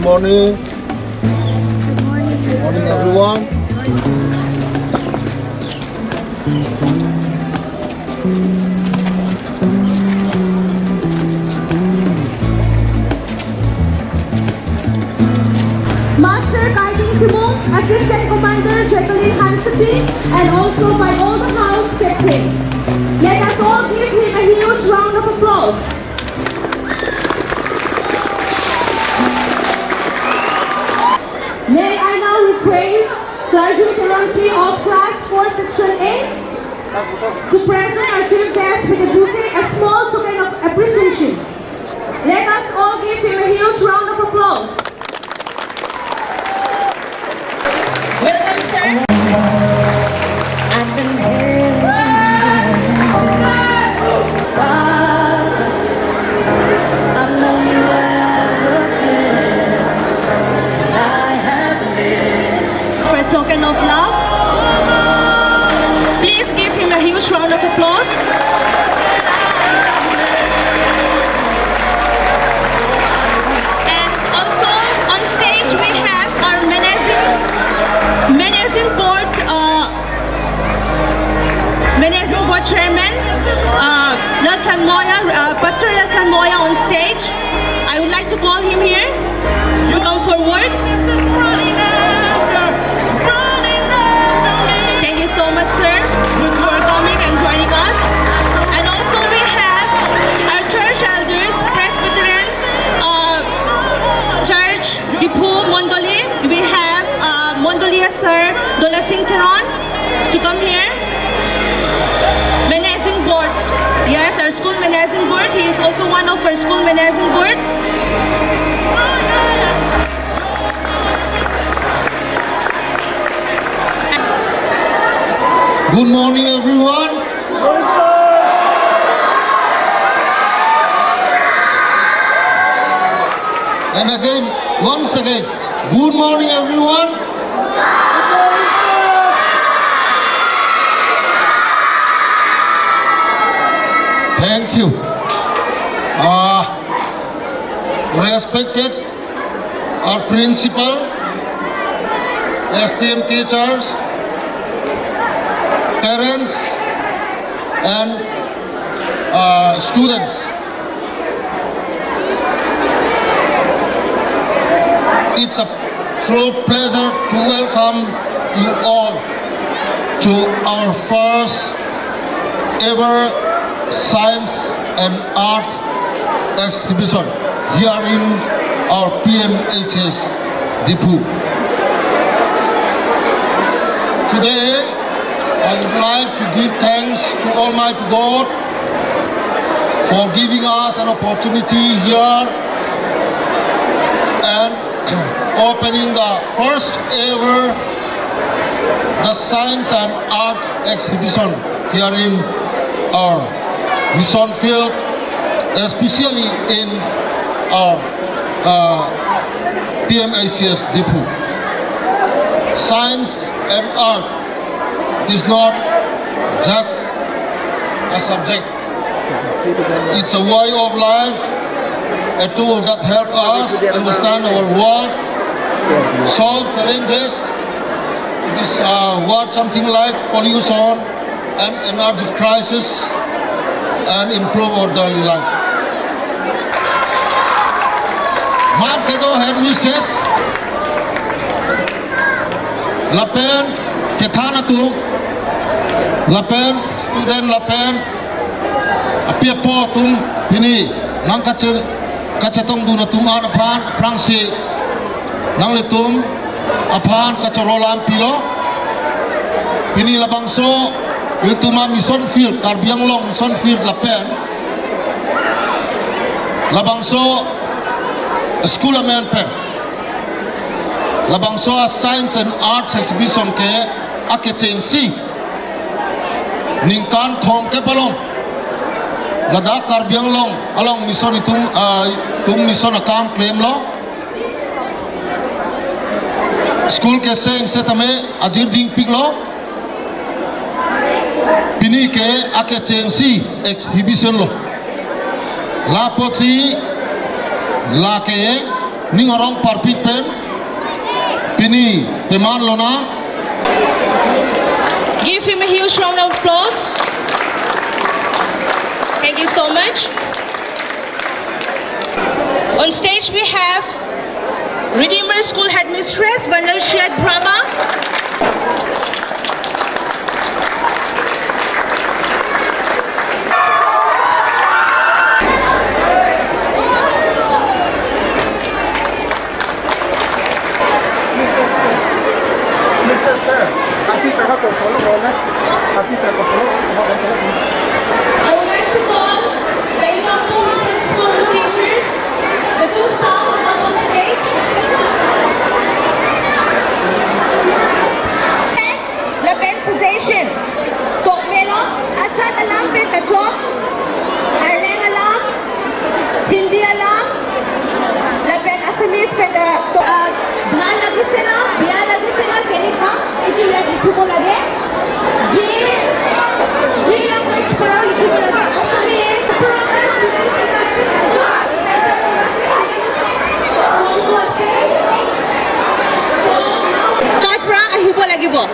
morning. Good morning. Good morning, everyone. Master Guiding Simon, Assistant Commander Jacqueline Hansati, and also by all the house captains. Let us all give him a huge round of applause. May I now request Sergeant Peronki of Class 4 Section A to present our chief guest with a bouquet, a small token of appreciation. Let us all give him a huge round of applause. Welcome, sir. I've been here. I know you as a friend. I have lived for a token of love. Please give him a huge round of applause. And also on stage we have our Menacing Board Chairman, Latan Moya, Pastor Latan Moya on stage. I would like to call him here to come forward. Thank you so much, sir, for coming and joining us. And also we have our church elders, Presbyterian Church, Diphu, Mondoli. We have Mondolia Sir Dolasing Teron to come here. Menacing Board. Yes, our school Menacing Board. He is also one of our school Menacing Board. Good morning, everyone. And again, once again, good morning, everyone. Thank you. Respected our principal, esteemed teachers, parents, and students. It's a true pleasure to welcome you all to our first ever Science and Art exhibition here in our PMHS Diphu. Today, I would like to give thanks to Almighty God for giving us an opportunity here and opening the first ever the Science and Art exhibition here in our mission field, especially in our PMHS Diphu. Science and art is not just a subject. It's a way of life, a tool that helps us understand our world, solve challenges. This what something like pollution and energy crisis, and improve our daily life. Marketo head mistress, Lapen, Ketanatu, Lapen, student Lapen, Apia tum Pini, Nangkache, Kachatong Dunatum Anapan, Prangsi, Nanglitum, Apan, Kacharolam Pilo, Pini Labangso, Wiltuma Mission Field, Karbiang Long Mission Field, Lapen, Labangso, School of Pen, Labangso Science and Arts Exhibition ke Akechen Si, Ningkan Thong Kepalong, Lada Karbiang Long, along Mission Tum Mission Account Claim Law, School ke Seng Setame, Ajir Ding Piglo, Pini ke Akechen Si exhibition lo. La Pochi, La ke ning arong parpipen pini peman lona. Give him a huge round of applause. Thank you so much. On stage we have Redeemer School Headmistress Vanashia Brahma. I would like to call the Inaugural School teachers, the two staff up on stage. Lapen cessation. Kok melo, achat alam pe kachok, arleng alam, hindi alam, lapen asamis pe bhal lagi sila, kini ka, iti lagi ko lagi. G language para iti ko lagi, asamis, Kapra ahibo lagi bo.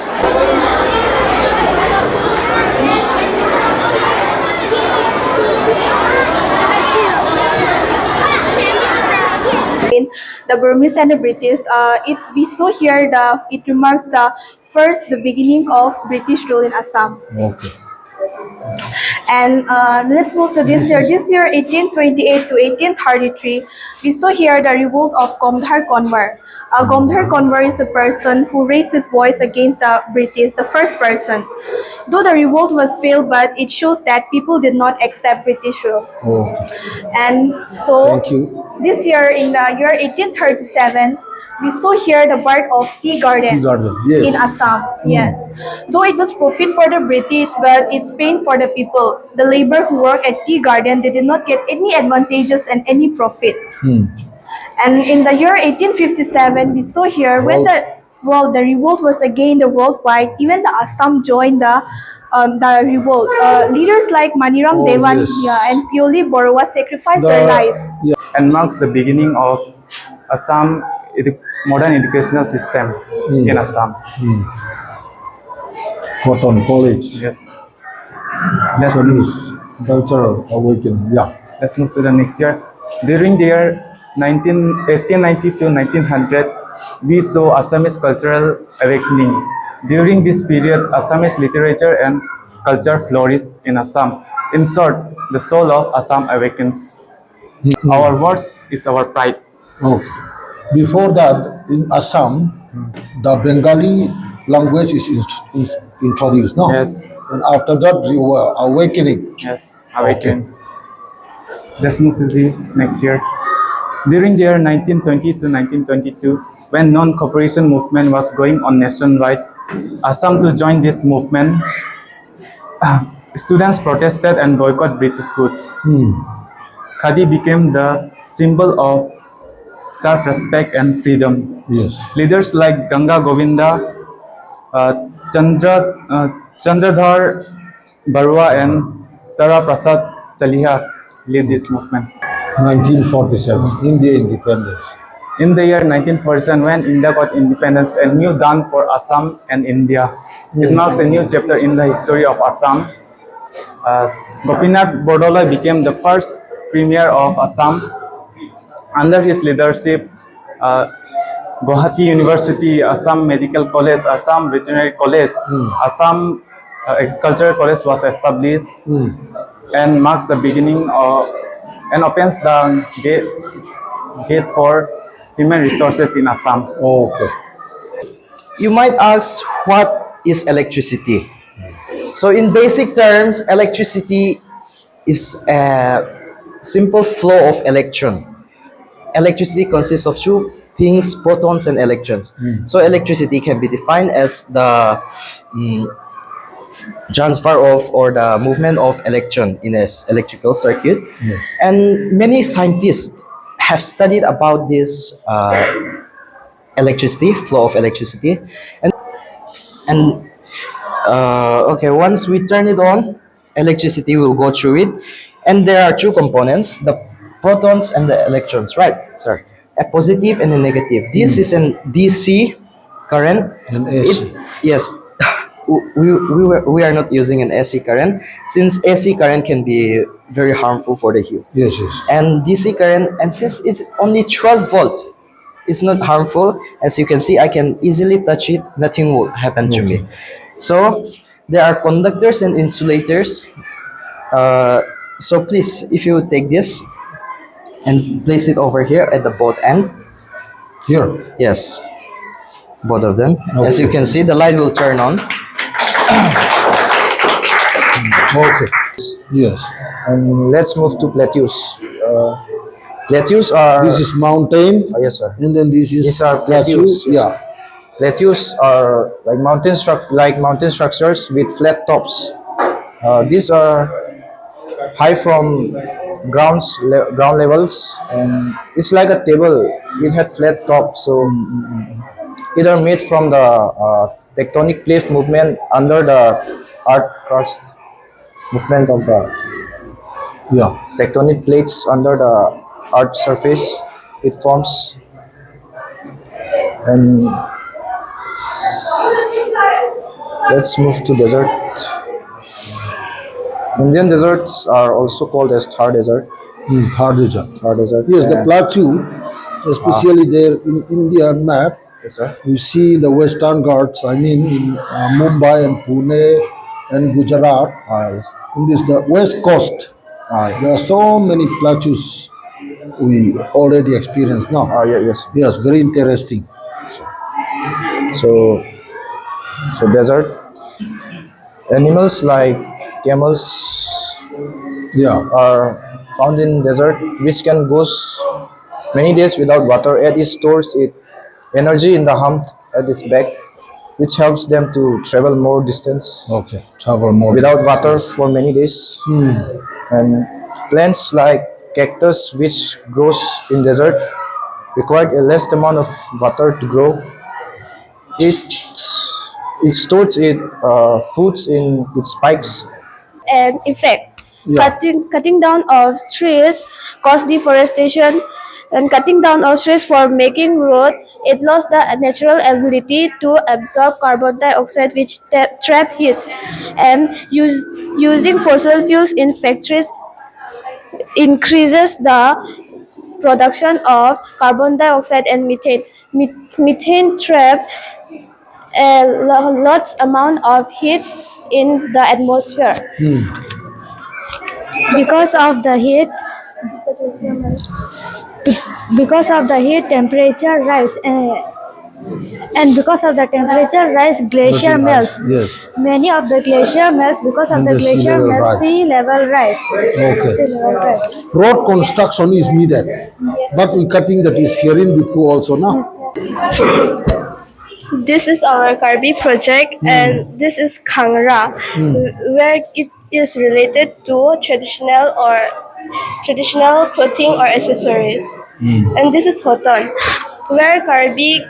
The Burmese and the British, we saw here it remarks the beginning of British rule in Assam. Okay. And let's move to this year. This year, 1828 to 1833, we saw here the revolt of Gomdhar Konwar. Gomdhar Konwar is a person who raised his voice against the British, the first person. Though the revolt was failed, but it shows that people did not accept British rule. Okay. And so, Thank you. this year, in the year 1837, we saw here the birth of tea garden, Tea garden, yes. in Assam. Yes. Though it was profit for the British, but it's pain for the people. The labor who work at tea garden, they did not get any advantages and any profit. And in the year 1857, we saw here when the revolt was again the worldwide. Even the Assam joined the revolt. Leaders like Maniram Devan and Pioli Borwa sacrificed their lives. Yeah. And marks the beginning of Assam modern educational system in Assam. Cotton College. Yes. Assamese cultural awakening. Yeah. Let's move to the next year. During the year 1890 to 1900, we saw Assamese cultural awakening. During this period, Assamese literature and culture flourished in Assam. In short, the soul of Assam awakens. Our words is our pride. Okay. Before that, in Assam, the Bengali language is introduced, no? Yes. And after that, you were awakening. Yes, awaken. Let's move to the next year. During the year 1920 to 1922, when non-cooperation movement was going on nationwide, Assam to join this movement, students protested and boycotted British goods. Khadi became the symbol of self-respect and freedom. Yes. Leaders like Ganga Govinda, Chandradhar Barua and Tara Prasad Chaliha led this movement. 1947, India independence. In the year 1947, when India got independence, a new dawn for Assam and India. It marks a new chapter in the history of Assam. Gopinath Bordoloi became the first premier of Assam. Under his leadership, Guwahati University, Assam Medical College, Assam Veterinary College, Assam Agricultural College was established and marks the beginning of and opens the gate for human resources in Assam. Okay. You might ask, what is electricity? So in basic terms, electricity is a simple flow of electron. Electricity consists of two things, protons and electrons. So electricity can be defined as the transfer of or the movement of electron in an electrical circuit. Yes. And many scientists have studied about this electricity, flow of electricity. And okay, once we turn it on, electricity will go through it. And there are two components, the protons and the electrons, right, sir? a positive and a negative. This is an DC current. An AC. Yes. We are not using an AC current, since AC current can be very harmful for the youth. Yes, yes. And DC current, and since it's only 12 volt, it's not harmful. As you can see, I can easily touch it, nothing will happen to me. So there are conductors and insulators. So please, if you take this and place it over here at the both end. Here. Yes, both of them. As you Okay. can see, the light will turn on. Okay. Yes. And let's move to plateaus. Plateaus are This is mountain. yes, sir. And then this is These are plateau. plateaus. Yes, Yeah. sir. Plateaus are like mountain structures with flat tops. These are high from ground levels, and it's like a table. It had flat top, so it are made from the tectonic plate movement under the earth crust movement of the Yeah. tectonic plates under the earth surface. It forms, and let's move to desert. Indian deserts are also called as Thar Desert. Thar desert. Thar Desert. Yes, the and- plateau, especially there in Indian map, Yes, sir. we see the Western Ghats. I mean, in Mumbai and Pune and Gujarat. Yes. In this the West Coast, there are so many plateaus we already experienced now. Yes. Yes, very interesting. So desert animals like camels Yeah. are found in desert, which can go many days without water, and it stores energy in the hump at its back, which helps them to travel more distance Okay. Travel more without distance. water for many days. And plants like cactus, which grows in desert, require a less amount of water to grow. It stores foods in its spikes. And effect. Yeah. Cutting down of trees cause deforestation, and cutting down of trees for making road, it lost the natural ability to absorb carbon dioxide, which trap heat, and using fossil fuels in factories increases the production of carbon dioxide and methane. Methane trap a large amount of heat in the atmosphere. Because of the heat, temperature rise, and because of the temperature rise, glacier melts. Yes. Many of the glacier melts because of And the the sea glacier level melts. rise. Sea level rise. Okay. Sea level rise. Road construction is needed, but we cutting that is here in Diphu also now. This is our Karbi project, and this is Kangra, where it is related to traditional clothing or accessories. And this is Hoton, where Karbi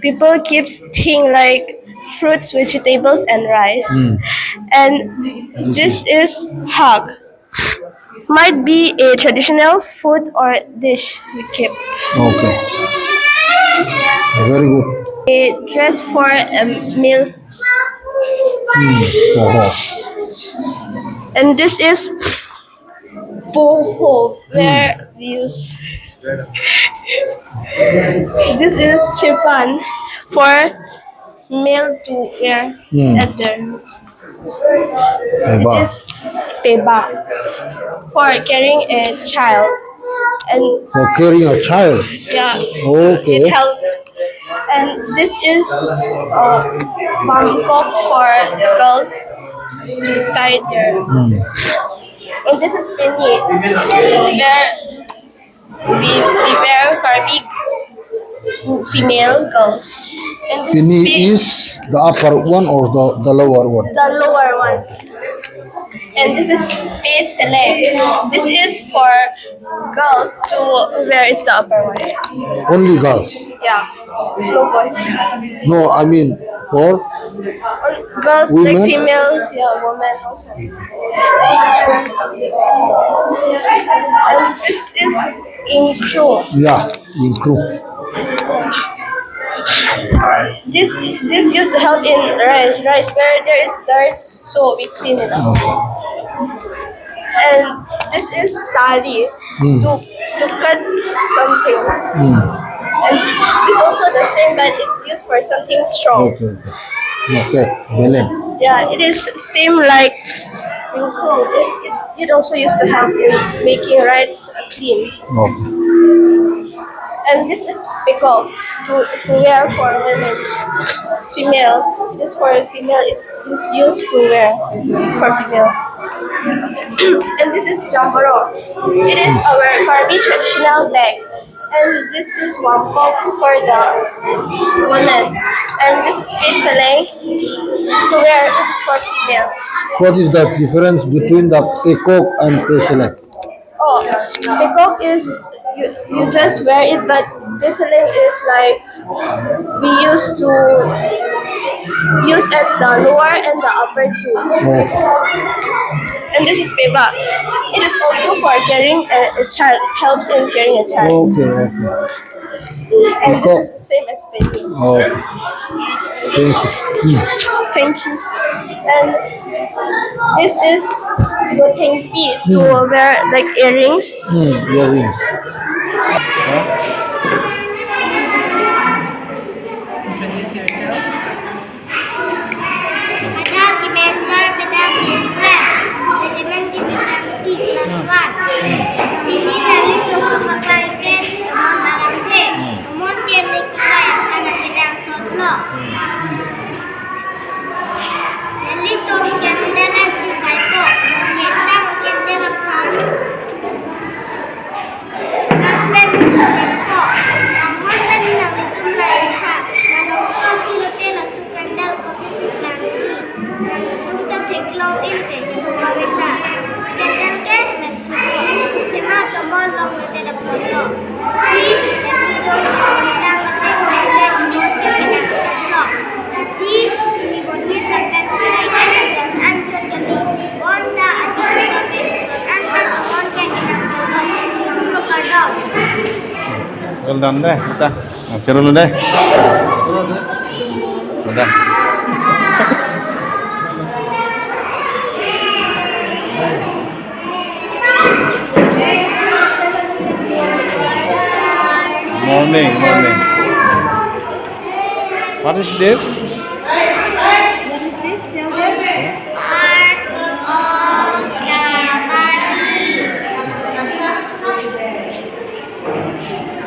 people keep things like fruits, vegetables, and rice. And this is Hak. Might be a traditional food or dish we keep. Okay. Very good. A dress for a meal. And this is boho, where we use. This is chipan for male to wear at their. Eba. This is peba for carrying a child, and For carrying a child. yeah, Okay. it helps. And this is bangkok for girls to tie their. And this is pini, where we wear Karbi female girls. And this Pini pi- is the upper one or the lower one? the lower one. And this is base select. This is for girls to wear is the upper one. Only girls. Yeah, no boys. No, I mean for Girls Women? like female, yeah, women also. And this is in crew. yeah. improve? This used to help in rice where there is dirt, so we clean it up. And this is tali to cut something. And this also the same, but it's used for something strong. Okay. Okay. Galing. Yeah, it is same like in clothes. It also used to help in making rice clean. Okay. And this is pickle to wear for women. Female. It is for female. It is used to wear for female. And this is jamboro. It is our Karbi traditional bag. And this is wampok for the women. And this is peseleng to wear. It is for female. What is the difference between the peacock and peselect? Oh, peacock is you just wear it, but peseleng is like we used to use at the lower and the upper two. Okay. And this is peba. It is also for carrying a child. It helps in carrying a child. Okay. And this is the same as baby. Okay. Thank you. Thank you. And this is botengpi to wear like earrings. Earrings. Introduce yourself. Madam Dimensor, Madam Infrared, Elementary Madam C, Class 1. Ini dari Tuhan Pakaikan, Teman Malam T, Umur Game Nikah yang anak pedang Sotlo. Jadi Tom Kendala Cikaipo, Yetang Kendala Paru. Kaspen Cikaipo, Amor dan Nalitum Laiha, Manungkol Silotela Sukandal Posisi Nanti. Tumta Teklong Inte, Jumpa Weta, Sukandal Ken, Mensuko, Tema Tombol Long Wetera Poto. Si, Episode Wetang Wetang Wetang Umur Kedang Sotlo. Si, ini bonit akan selesai dan ancur jadi bonda ancur tapi ancur bonda kita selalu siapa kadang. Well done deh, kita. Cero dulu deh. Udah. Morning. What is this? What is this? Tell them.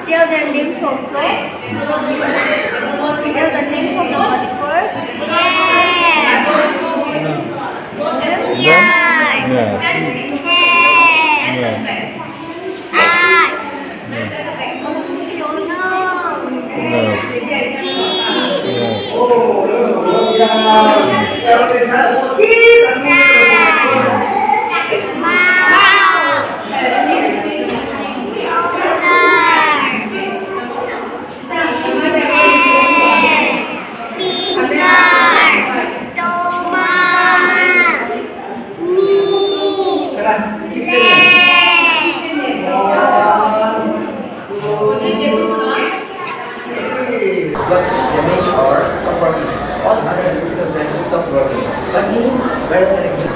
Tell their names also. Tell the names of the body parts. Got damage or stop working. All other electrical branches stop working. Luckily, where the next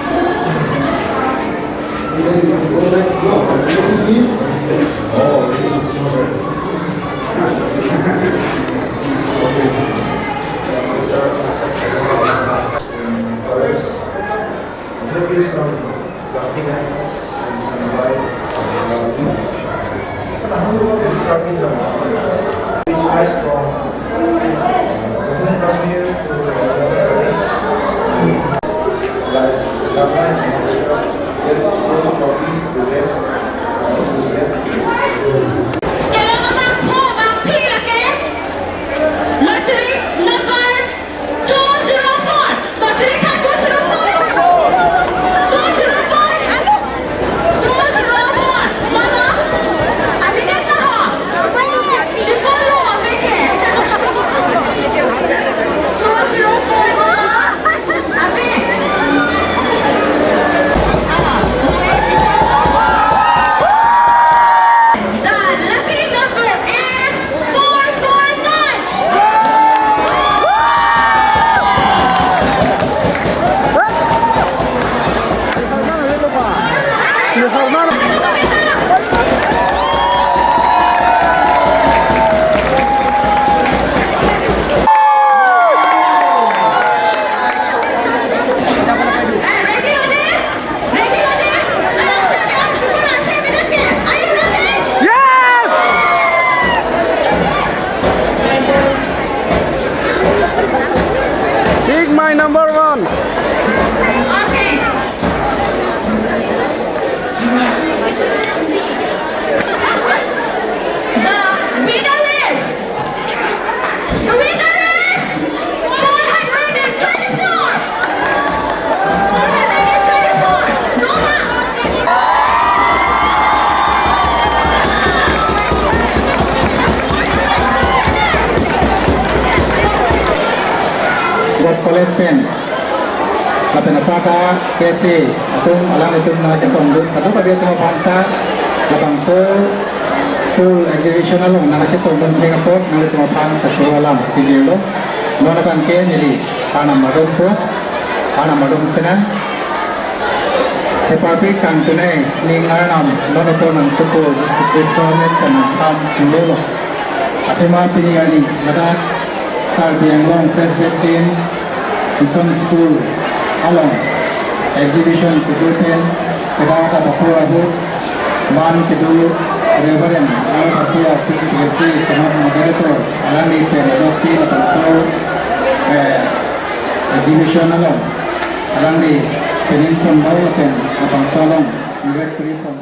college pen Lapen apaka kesi atung alam itu na jepang dut kadu kabia tuma panta lapang so school exhibition along na chito mun Singapore na tuma panta alam kijelo nona kan ke nili pana madum po pana madum sena Epapi kan tunai sning arnam nona to nang suko disisone kan tam kimelo atima piniyani nada kar biang long Presbyterian Mission School along exhibition Presbyterian kedata Papua man kedu Reverend Al-Pastia Secretary Senat Moderator alami pedagogi atau exhibition along alami peninpon bawa pen abang solong directory from